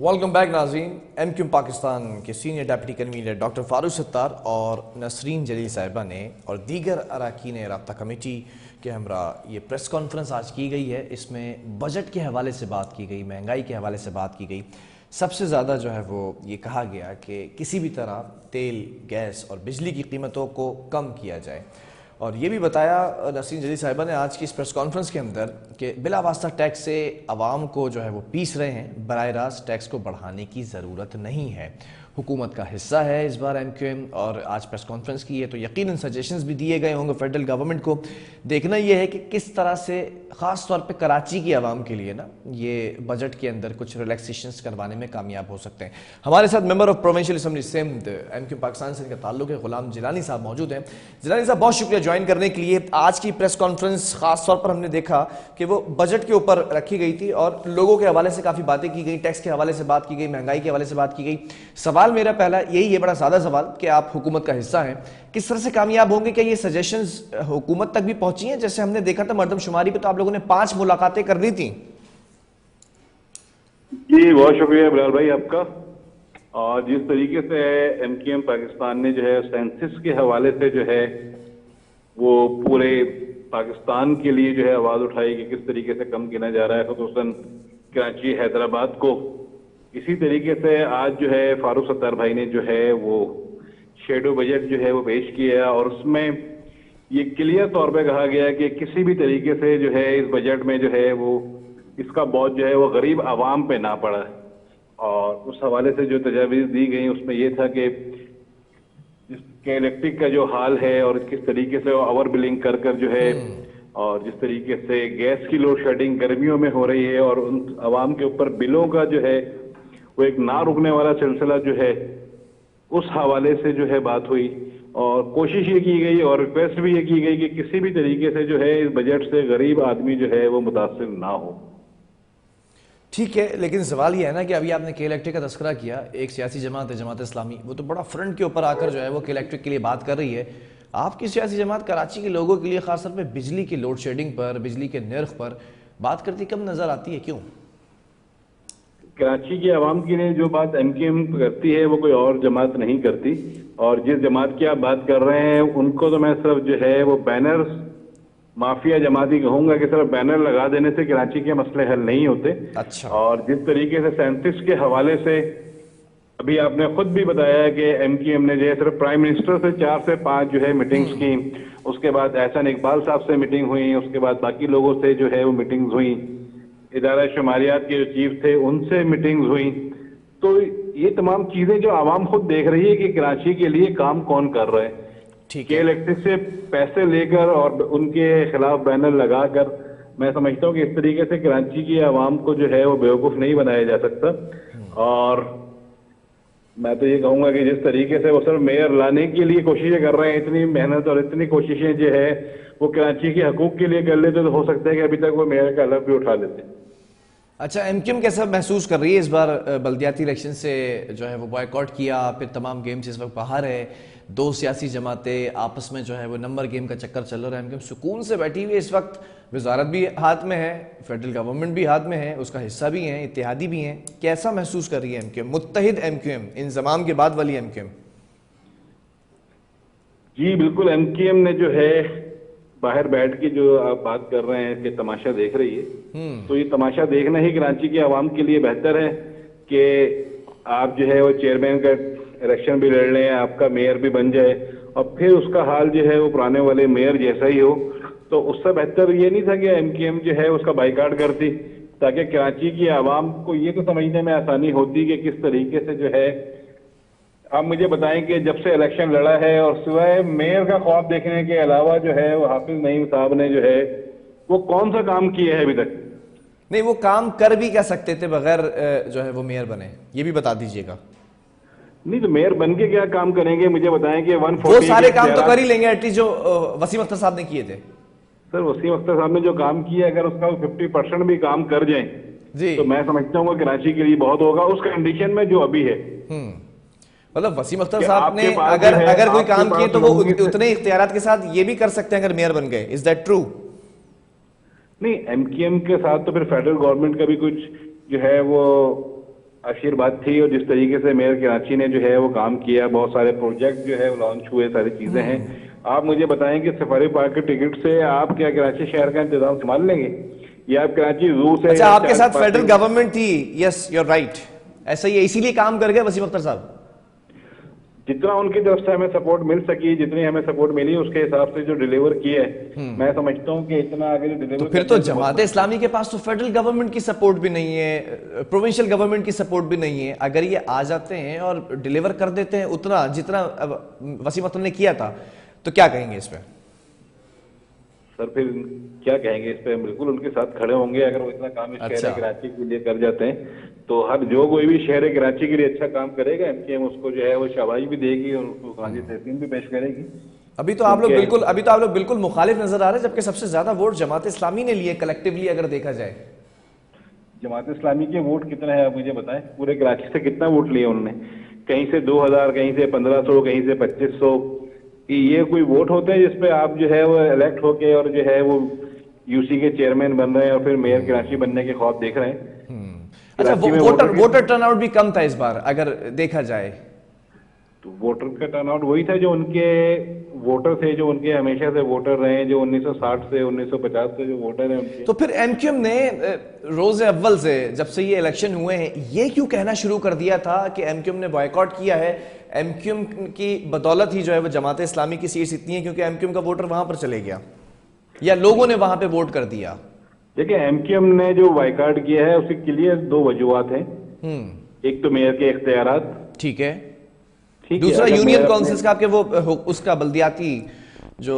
Welcome back ناظرین. M Q Pakistan کے senior deputy convener doctor Farooq Sattar اور نسرین جلیل صاحبہ نے اور دیگر اراکین رابطہ کمیٹی کے ہمراہ یہ پریس کانفرنس آج کی گئی ہے. اس میں بجٹ کے حوالے سے بات کی گئی, مہنگائی کے حوالے سے بات کی گئی. سب سے زیادہ جو ہے وہ یہ کہا گیا کہ کسی بھی طرح تیل, گیس اور بجلی کی قیمتوں کو کم کیا جائے. اور یہ بھی بتایا نسرین جلیل صاحبہ نے آج کی اس پریس کانفرنس کے اندر کہ بلا واسطہ ٹیکس سے عوام کو جو ہے وہ پیس رہے ہیں, براہ راست ٹیکس کو بڑھانے کی ضرورت نہیں ہے. حکومت کا حصہ ہے اس بار ایم کیو ایم, اور آج پریس کانفرنس کی ہے تو یقیناً سجیشنز بھی دیے گئے ہوں گے فیڈرل گورنمنٹ کو. دیکھنا یہ ہے کہ کس طرح سے خاص طور پہ کراچی کی عوام کے لیے نا یہ بجٹ کے اندر کچھ ریلیکسیشنز کروانے میں کامیاب ہو سکتے ہیں. ہمارے ساتھ member of provincial assembly Sindh M Q Pakistan سے ان کا تعلق ہے غلام جیلانی صاحب موجود ہیں. جیلانی صاحب بہت شکریہ جوائن کرنے کے لیے. آج کی پریس کانفرنس خاص طور پر ہم نے دیکھا کہ وہ بجٹ کے اوپر رکھی گئی تھی اور لوگوں کے حوالے سے کافی باتیں کی گئی, ٹیکس کے حوالے سے بات کی گئی, مہنگائی کے حوالے سے بات کی گئی. سوال میرا پہلا یہی ہے, بڑا سادہ سوال, کہ آپ حکومت کا حصہ ہیں, کس طرح سے کامیاب ہوں گے؟ کہ یہ سجیشنز حکومت تک بھی پہنچی ہیں؟ جیسے ہم نے دیکھا تھا مردم شماری پہ تو آپ لوگوں نے 5 ملاقاتیں کر لی تھیں. جی بہت شکریہ بلال بھائی آپ کا. اور جس طریقے سے ایم کیو ایم پاکستان نے جو ہے سینسس کے حوالے سے جو ہے وہ پورے پاکستان کے لیے جو ہے آواز اٹھائی کہ کس طریقے سے کم گنا جا رہا ہے خصوصاً کراچی حیدرآباد کو, اسی طریقے سے آج جو ہے فاروق ستار بھائی نے جو ہے وہ شیڈو بجٹ جو ہے وہ پیش کیا, اور اس میں یہ کلیئر طور پہ کہا گیا کہ کسی بھی طریقے سے جو ہے اس بجٹ میں جو ہے وہ اس کا بوجھ جو ہے وہ غریب عوام پہ نہ پڑا. اور اس حوالے سے جو تجاویز دی گئی اس میں یہ تھا کہ جس کے الیکٹرک کا جو حال ہے اور کس طریقے سے وہ اوور بلنگ کر کر جو ہے, اور جس طریقے سے گیس کی لوڈ شیڈنگ گرمیوں میں ہو رہی ہے اور ان عوام کے اوپر بلوں کا جو ہے وہ ایک نہ رکنے والا سلسلہ جو ہے, اس حوالے سے جو ہے بات ہوئی. اور کوشش یہ کی گئی اور ریکویسٹ بھی یہ کی گئی کہ کسی بھی طریقے سے جو ہے اس بجٹ سے غریب آدمی جو ہے وہ متاثر نہ ہو. ٹھیک ہے, لیکن سوال یہ ہے نا کہ ابھی آپ نے کے الیکٹرک کا تذکرہ کیا, ایک سیاسی جماعت ہے جماعت اسلامی, وہ تو بڑا فرنٹ کے اوپر آ کر جو ہے وہ کے الیکٹرک کے لیے بات کر رہی ہے. آپ کی سیاسی جماعت کراچی کے لوگوں کے لیے خاص طور پہ بجلی کی لوڈ شیڈنگ پر, بجلی کے نرخ پر بات کرتی کم نظر آتی ہے, کیوں؟ کراچی کی عوام کے لیے جو بات ایم کیو ایم کرتی ہے وہ کوئی اور جماعت نہیں کرتی, اور جس جماعت کی آپ بات کر رہے ہیں ان کو تو میں صرف جو ہے وہ بینرز مافیا جماعتی کہوں گا کہ صرف بینر لگا دینے سے کراچی کے مسئلے حل نہیں ہوتے. اچھا. اور جس طریقے سے سینسس کے حوالے سے ابھی آپ نے خود بھی بتایا کہ ایم کیو ایم نے جو ہے صرف پرائم منسٹر سے 4 سے 5 جو ہے میٹنگز کی, اس کے بعد احسان اقبال صاحب سے میٹنگ ہوئی, اس کے بعد باقی لوگوں سے جو ہے وہ میٹنگز ہوئیں, ادارہ شماریات کے جو چیف تھے ان سے میٹنگز ہوئیں. تو یہ تمام چیزیں جو عوام خود دیکھ رہی ہے کہ کراچی کے لیے کام کون کر رہا ہے. کے الیکٹرک سے پیسے لے کر اور ان کے خلاف بینر لگا کر میں سمجھتا ہوں کہ اس طریقے سے کراچی کی عوام کو جو ہے وہ بیوقوف نہیں بنایا جا سکتا. اور میں تو یہ کہوں گا کہ جس طریقے سے وہ صرف میئر لانے کے لیے کوششیں کر رہے ہیں, اتنی محنت اور اتنی کوششیں جو ہے وہ کراچی کے حقوق کے لیے کر لیتے تو ہو سکتا ہے کہ ابھی تک وہ میئر کا حلف بھی اٹھا لیتے. اچھا, ایم کیو ایم کیسا محسوس کر رہی ہے اس بار بلدیاتی الیکشن سے جو ہے وہ بائیکاٹ کیا, پھر تمام گیمز اس وقت باہر ہے, 2 سیاسی جماعتیں آپس میں جو ہے وہ نمبر گیم کا چکر چل رہا ہے. ایم کیو ایم سکون سے بیٹھی ہوئی ہے اس وقت, وزارت بھی ہاتھ میں ہے, فیڈرل گورنمنٹ بھی ہاتھ میں ہے, اس کا حصہ بھی ہیں, اتحادی بھی ہیں. کیسا محسوس کر رہی ہے ایم کیو ایم, متحد ایم کیو ایم, انضمام کے بعد والی ایم کیو ایم؟ جی بالکل, ایم کیو ایم نے جو ہے باہر بیٹھ کے جو آپ بات کر رہے ہیں کہ تماشا دیکھ رہی ہے, تو یہ تماشا دیکھنا ہی کراچی کے عوام کے لیے بہتر ہے کہ آپ جو ہے وہ چیئرمین کا الیکشن بھی لڑ لیں, آپ کا میئر بھی بن جائے, اور پھر اس کا حال جو ہے وہ پرانے والے میئر جیسا ہی ہو. تو اس سے بہتر یہ نہیں تھا کہ ایم کیو ایم جو ہے اس کا بائیکاٹ کرتی, تاکہ کراچی کی عوام کو یہ تو سمجھنے میں آسانی ہوتی کہ کس طریقے سے جو ہے. آپ مجھے بتائیں کہ جب سے الیکشن لڑا ہے اور سوائے میئر کا خواب دیکھنے کے علاوہ جو ہے وہ حافظ نعیم صاحب نے جو ہے وہ کون سا کام کیا ہے ابھی تک؟ نہیں, وہ کام کر بھی کیا سکتے تھے بغیر جو ہے وہ میئر بنے, یہ بھی بتا دیجئے گا. نہیں تو میئر بن کے کیا کام کریں گے, مجھے بتائیں کہ 140 وہ سارے کام تو کر ہی لیں گے ایٹ لیسٹ جو وسیم اختر صاحب نے کیے تھے. سر وسیم اختر صاحب نے جو کام کیا, اگر اس کا 50% بھی کام کر جائیں تو میں سمجھتا ہوں کہ کراچی کے لیے بہت ہوگا اس کنڈیشن میں جو ابھی ہے. مطلب وسیم اختر صاحب نے اگر کوئی کام کیے تو وہ اتنے اختیارات کے ساتھ یہ بھی کر سکتے ہیں اگر میئر بن گئے. Is that true? نہیں, ایم کیو ایم کے ساتھ تو پھر فیڈرل گورنمنٹ کا بھی کچھ جو ہے وہ आशीर्वाद थी, और जिस तरीके से मेयर कराची ने जो है वो काम किया, बहुत सारे प्रोजेक्ट जो है वो लॉन्च हुए, सारी चीजें हैं। आप मुझे बताएं कि सफारी पार्क के टिकट से आप क्या कराची शहर का इंतजाम संभाल लेंगे, या आप कराची जू से? अच्छा, आपके साथ फेडरल गवर्नमेंट थी, यस यू आर राइट, ऐसा ही इसीलिए काम कर गया वसीम अख्तर साहब। जितना उनकी तरफ से हमें सपोर्ट मिल सकी, जितनी हमें सपोर्ट मिली, उसके हिसाब से जो डिलीवर किया है, मैं समझता हूँ कि इतना आगे जो डिलीवर। तो फिर तो जमात इस्लामी के पास तो फेडरल गवर्नमेंट की सपोर्ट भी नहीं है, प्रोविंशियल गवर्नमेंट की सपोर्ट भी नहीं है। अगर ये आ जाते हैं और डिलीवर कर देते हैं उतना जितना वसीम अख्तर ने किया था, तो क्या कहेंगे इस पे? सर फिर क्या कहेंगे इस पे, बिल्कुल उनके साथ खड़े होंगे। अगर वो इतना काम इस शहर कराची के लिए कर जाते हैं, तो हर जो कोई भी शहर कराची के लिए अच्छा काम करेगा, एमकेएम उसको जो है वो शाबाशी भी देगी और उसको गांधी तहसीन भी पेश करेगी। अभी तो आप लोग बिल्कुल मुखालिफ नजर आ रहे हैं, जबकि सबसे ज्यादा वोट जमात इस्लामी ने लिए कलेक्टिवली अगर देखा जाए। जमात इस्लामी के वोट कितने हैं आप मुझे बताएं, पूरे कराची से कितना वोट लिए उन्होंने? कहीं से 2000, कहीं से 1500, कहीं से 2500। ये कोई वोट होते हैं जिसपे आप जो है वो इलेक्ट होके और जो है वो यूसी के चेयरमैन बन रहे हैं और फिर मेयर कराची बनने के ख्वाब देख रहे हैं? अच्छा, वोटर टर्नआउट भी कम था इस बार अगर देखा जाए तो। वोटर का टर्नआउट वही था जो उनके वोटर थे, जो उनके हमेशा से वोटर रहे हैं, जो 1960 से 1950 से जो वोटर हैं उनके। तो फिर एमक्यूएम ने रोज अव्वल से जब से ये इलेक्शन हुए हैं ये क्यों कहना शुरू कर दिया था कि एमक्यूएम ने बॉयकॉट किया है, एमक्यूएम की बदौलत ही जो है वो जमात इस्लामी की सीट्स इतनी है क्योंकि एमक्यूएम का वोटर वहां पर चले गया, या लोगों ने वहां पे वोट कर दिया? देखिए, एमक्यूएम ने जो बाइकाट किया है उसकी क्लियर दो वजूहत हैं। एक तो मेयर के इख्तियारात, ठीक है, दूसरा यूनियन काउंसिल्स का आपके वो उसका बल्दियाती जो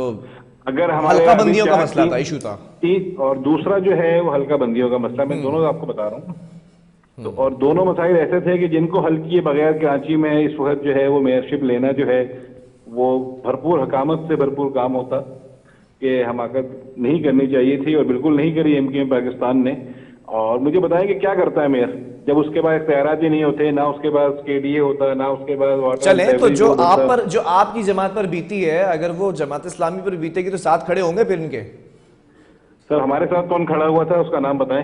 अगर हमारे हल्का बंदियों का मसला था, इशू था, और दूसरा जो है वो हल्का बंदियों का मसला। मैं दोनों आपको बता रहा हूँ। तो और दोनों मसाइल ऐसे थे कि जिनको हल किए बगैर कराची में इस वक्त जो है वो मेयरशिप लेना जो है वो भरपूर हकामत से भरपूर काम होता, कि हमाकत नहीं करनी चाहिए थी और बिल्कुल नहीं करी एमकेएम पाकिस्तान ने। और मुझे बताएं कि क्या करता है मेयर जब उसके पास इख्तियारात ही नहीं होते, ना उसके पास केडीए होता, ना उसके पास वाटर। चले तो जो आपकी जमात पर बीती है, अगर वो जमात इस्लामी पर बीतेगी तो साथ खड़े होंगे फिर इनके? सर हमारे साथ कौन खड़ा हुआ था उसका नाम बताएं।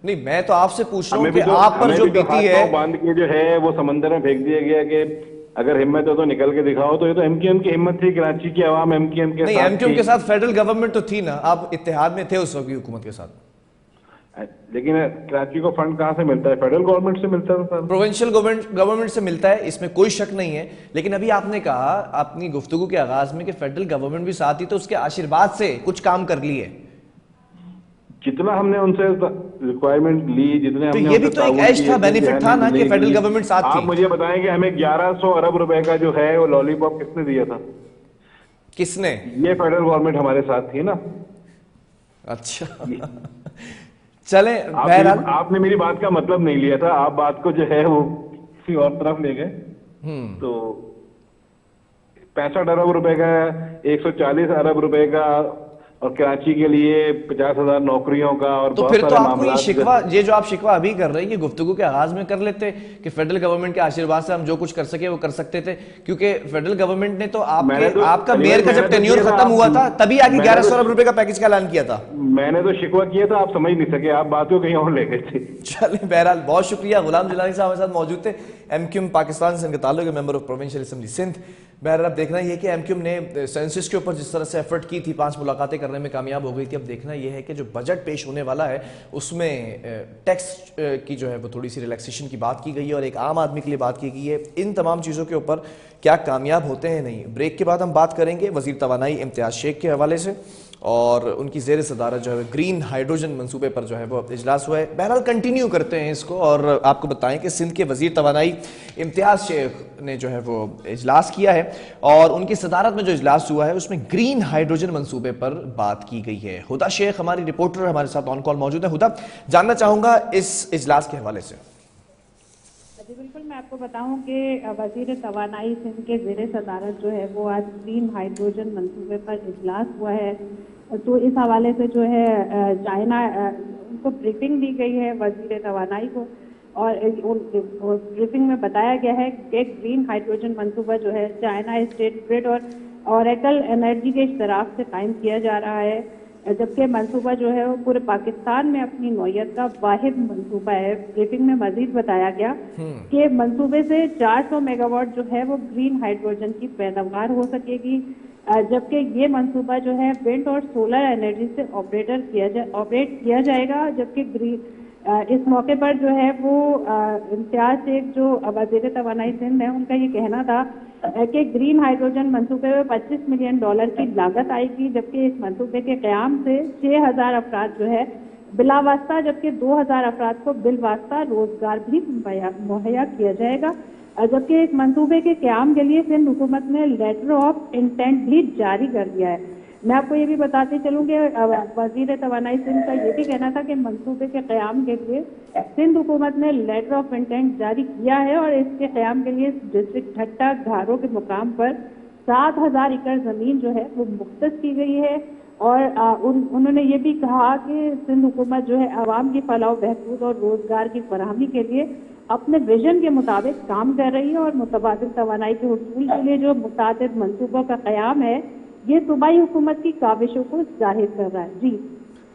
नहीं, मैं तो आपसे पूछ रहा हूँ कि आप पर जो बीती है, बांध के जो है वो समंदर में फेंक दिया गया कि अगर हिम्मत है तो निकल के दिखाओ। तो ये तो एमकेएम की हिम्मत थी, कराची की आवाम एमकेएम के नहीं, साथ एमकेएम के साथ फेडरल गवर्नमेंट तो थी ना, आप इत्तेहाद में थे उस वक्त की हुकूमत के साथ। लेकिन कराची को फंड कहां से मिलता है? फेडरल गवर्नमेंट से मिलता है सर, प्रोविंशियल गवर्नमेंट से मिलता है, इसमें कोई शक नहीं है। लेकिन अभी आपने कहा अपनी गुफ्तगू के आगाज में कि फेडरल गवर्नमेंट भी साथ ही, तो उसके आशीर्वाद से कुछ काम कर लिए। जितना हमने उनसे रिक्वायरमेंट ली, जितने तो हमने ये भी तो एक ऐश था, बेनिफिट था ना कि फेडरल गवर्नमेंट साथ थी। आप मुझे बताएं कि हमें 1100 अरब रुपए का जो है वो लॉलीपॉप किसने दिया था? किसने? ये फेडरल गवर्नमेंट हमारे साथ थी ना। अच्छा चले, बहरहाल आपने मेरी बात का मतलब नहीं लिया था, आप बात को जो है वो किसी और तरफ ले गए। तो 65 अरब रुपए का, 140 अरब रुपए का, और कराची के लिए 50,000 नौकरियों का, और तो फिर तो आपको ये शिकवा, ये जो आप शिकवा अभी कर रहे हैं, ये गुफ्तगू के आगाज में कर लेते कि फेडरल गवर्नमेंट के आशीर्वाद से हम जो कुछ कर सके वो कर सकते थे, क्योंकि फेडरल गवर्नमेंट ने तो आपका मेयर का जब टेन्योर खत्म हुआ था तभी आगे 1100 अरब रुपए का पैकेज का ऐलान किया था। मैंने तो शिकवा किया था, आप समझ नहीं सके, आप बात को कहीं और ले गए थे। चलिए, बहरहाल बहुत शुक्रिया। गुलाम जिलानी साहब हमारे साथ मौजूद थे, एमक्यूएम पाकिस्तान से इनके ताल्लुक है, member of provincial assembly Sindh. बहरहाल अब देखना ये कि एमक्यूएम ने सेंसस के ऊपर जिस तरह से एफर्ट की थी, 5 मुलाकातें करने में कामयाब हो गई थी। अब देखना यह है कि जो बजट पेश होने वाला है उसमें टैक्स की जो है वो थोड़ी सी रिलैक्सेशन की बात की गई है और एक आम आदमी के लिए बात की गई है। इन तमाम चीज़ों के ऊपर क्या कामयाब होते हैं नहीं। ब्रेक के बाद हम बात करेंगे वज़ीर तवानाई इम्तियाज़ शेख के हवाले से, और उनकी ज़ेर सदारत जो है ग्रीन हाइड्रोजन मंसूबे पर जो है वो इजलास हुआ है। बहरहाल कंटिन्यू करते हैं इसको और आपको बताएं कि सिंध के वज़ीर तवानाई इम्तियाज़ शेख ने जो है वो इजलास किया है और उनकी सदारत में जो इजलास हुआ है उसमें ग्रीन हाइड्रोजन मंसूबे पर बात की गई है। हुदा शेख हमारी रिपोर्टर हमारे साथ ऑन कॉल मौजूद है। हुदा, जानना चाहूँगा इस इजलास के हवाले से। जी बिल्कुल, मैं आपको बताऊं कि वज़ीर तवानाई सिंध के ज़ेर सदारत जो है वो आज ग्रीन हाइड्रोजन मंसूबे पर इजलास हुआ है। तो इस हवाले से जो है चाइना उनको ब्रीफिंग दी गई है वज़ीर तवानाई को, और ब्रीफिंग में बताया गया है कि ग्रीन हाइड्रोजन मंसूबा जो है चाइना स्टेट ग्रिड और ऑरेकल एनर्जी के इश्तराक से कायम किया जा रहा है। जबकि मंसूबा जो है वो पूरे पाकिस्तान में अपनी नौयत का वाहिद मंसूबा है। ब्रीफिंग में मजीद बताया गया कि मंसूबे से 400 मेगावाट जो है वो ग्रीन हाइड्रोजन की पैदावार हो सकेगी, जबकि ये मंसूबा जो है विंड और सोलर एनर्जी से ऑपरेट किया जाएगा। जबकि इस मौके पर जो है वो इम्तियाज शेख जो वज़ीर तवानाई सिंध है, उनका ये कहना था कि ग्रीन हाइड्रोजन मंसूबे में $25 मिलियन की लागत आएगी, जबकि इस मंसूबे के क़याम से 6,000 अफराद जो है बिलावास्ता, जबकि 2,000 अफराद को बिलवास्ता रोजगार भी मुहैया किया जाएगा। जबकि इस मंसूबे के क़याम के लिए सिंध हुकूमत ने लेटर ऑफ इंटेंट भी जारी कर दिया है। मैं आपको ये भी बताते चलूँ कि वज़ीर तवानाई सिंध का ये भी कहना था कि मंसूबे के क़याम के लिए सिंध हुकूमत ने लेटर ऑफ इंटेंट जारी किया है और इसके क़याम के लिए डिस्ट्रिक्ट ठट्टा घारों के मुकाम पर 7,000 एकड़ ज़मीन जो है वो मुख्तस की गई है। और उन्होंने ये भी कहा कि सिंध हुकूमत जो है आवाम की फलाह बहबूद और रोज़गार की फराहमी के लिए अपने विजन के मुताबिक काम कर रही है और मुतबादिल तवानाई के हुसूल के लिए जो मुतअद्दिद मंसूबों का क़याम है, ये सूबाई हुकूमत की काविशों को जाहिर कर रहा है। जी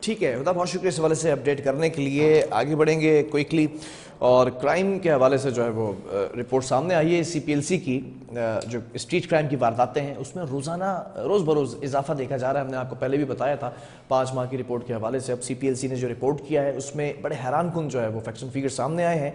ठीक है, बहुत शुक्रिया इस हवाले से अपडेट करने के लिए। आगे बढ़ेंगे क्विकली, और क्राइम के हवाले से जो है वो रिपोर्ट सामने आई है CPLC की। जो स्ट्रीट क्राइम की वारदातें हैं उसमें रोज़ाना रोज़ बरोज़ इजाफा देखा जा रहा है। हमने आपको पहले भी बताया था 5 माह की रिपोर्ट के हवाले से। अब CPLC ने जो रिपोर्ट किया है उसमें बड़े हैरान कुन जो है वो फैक्शन फिगर सामने आए हैं।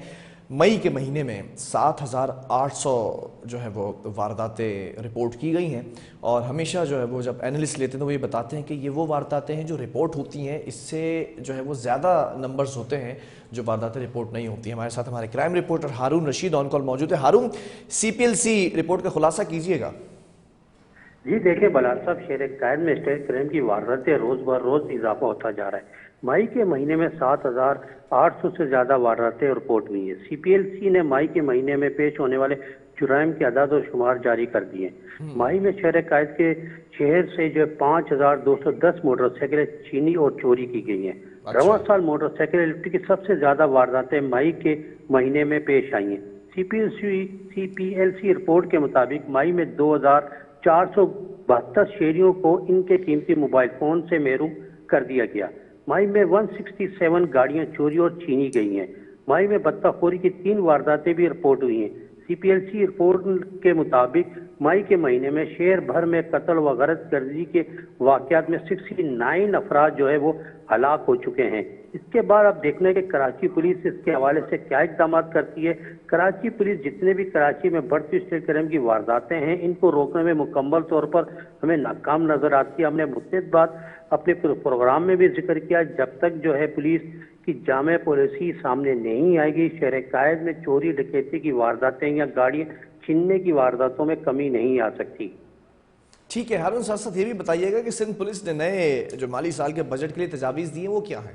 मई के महीने में 7,800 जो है वो वारदातें रिपोर्ट की गई हैं, और हमेशा जो है वो जब एनालिस्ट लेते हैं तो वो ये बताते हैं कि ये वो वारदातें हैं जो रिपोर्ट होती हैं, इससे जो है वो ज़्यादा नंबर्स होते हैं जो वारदातें रिपोर्ट नहीं होती हैं। हमारे साथ हमारे crime reporter Haroon Rasheed on call मौजूद है। हारून, CPLC रिपोर्ट का खुलासा कीजिएगा। जी देखिए बलाल साहब, शेर कायद में स्टेट क्राइम की वारदातें रोज बर रोज इजाफा होता जा रहा है। मई के महीने में 7,800 से ज्यादा वारदातें रिपोर्ट हुई है। CPLC ने मई के महीने में पेश होने वाले जुराइम के अदाद और शुमार जारी कर दिए। मई में शहर कायद के शहर से जो 5,210 मोटरसाइकिलें छीनी और चोरी की गई हैं। रवां साल मोटरसाइकिल लिफ्ट की सबसे ज्यादा वारदातें मई के महीने में पेश आई हैं। CPLC रिपोर्ट के मुताबिक मई में 2,472 शहरियों को इनके कीमती मोबाइल फोन से महरूम कर दिया गया। मई में 167 गाड़ियां चोरी और छीनी गई हैं। मई में बत्ताखोरी की 3 वारदातें भी रिपोर्ट हुई हैं। CPLC रिपोर्ट के मुताबिक मई के महीने में शहर भर में कत्ल व गरत गर्दी के वाकयात में 69 अफराद जो है वो हलाक हो चुके हैं। इसके बाद अब देखना है कि कराची पुलिस इसके हवाले से क्या इकदाम करती है। कराची पुलिस जितने भी कराची में बढ़ती स्ट्रीट क्राइम की वारदातें हैं, इनको रोकने में मुकम्मल तौर पर हमें नाकाम नजर आती है। हमने मुद्दत बात अपने प्रोग्राम में भी जिक्र किया, जब तक जो है पुलिस की जामे पॉलिसी सामने नहीं आएगी, शहर कायद में चोरी डकैती की वारदातें या गाड़ियां छीनने की वारदातों में कमी नहीं आ सकती। ठीक है हारून, साथ साथ ये भी बताइएगा कि सिंध पुलिस ने नए जो माली साल के बजट के लिए तजावीज़ दी हैं वो क्या है?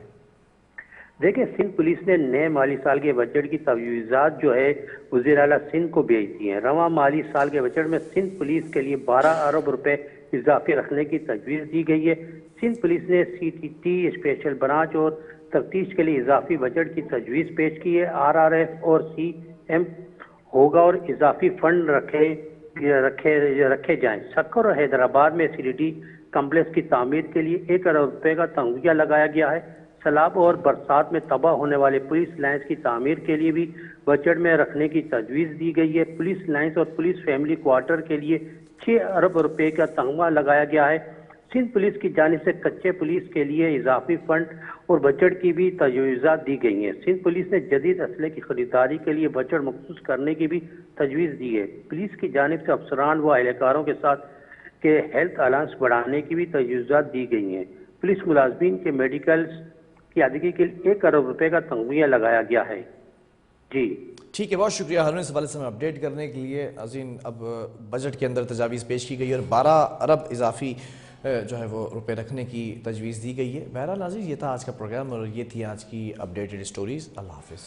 देखिए, सिंध पुलिस ने नए माली साल के बजट की तजवीज़ात जो है वज़ीर आला सिंध को भेज दी हैं। रवां माली साल के बजट में सिंध पुलिस के लिए 12 अरब रुपए इजाफे रखने की तजवीज़ दी गई है। सिंध पुलिस ने CTT स्पेशल ब्रांच और तफ्तीश के लिए इजाफी बजट की तजवीज़ पेश की है। RRF और CM होगा और इजाफी फंड रखे जाएं। सक्कर और हैदराबाद में CDD कम्प्लेक्स की तामीर के लिए 1 अरब रुपए का तंगिया लगाया गया है। सैलाब और बरसात में तबाह होने वाले पुलिस लाइन्स की तामीर के लिए भी बजट में रखने की तजवीज़ दी गई है। पुलिस लाइन्स और पुलिस फैमिली क्वार्टर के लिए 6 अरब रुपए का तगमा लगाया गया है। सिंध पुलिस की जानिब से कच्चे पुलिस के लिए इजाफी फंड और बजट की भी तजवीज़ात दी गई हैं। सिंध पुलिस ने जदीद असले की खरीदारी के लिए बजट मखसूस करने की भी तजवीज़ दी है। पुलिस की जानिब से अफसरान व एहलकारों के साथ के हेल्थ अलाउंस बढ़ाने की भी तजवीज़ात दी गई हैं। पुलिस मुलाजमीन के मेडिकल की अदायगी के लिए 1 अरब रुपए का तगमिया लगाया गया है। जी ठीक है, बहुत शुक्रिया हारून इस हवाले से हमें अपडेट करने के लिए। अजीम, अब बजट के अंदर तजावीज़ पेश की गई और 12 अरब इजाफी जो है वो रुपए रखने की तजवीज़ दी गई है। बहरहाल नाज़रीन, ये था आज का प्रोग्राम और ये थी आज की अपडेटेड स्टोरीज़। अल्लाह हाफ़िज़।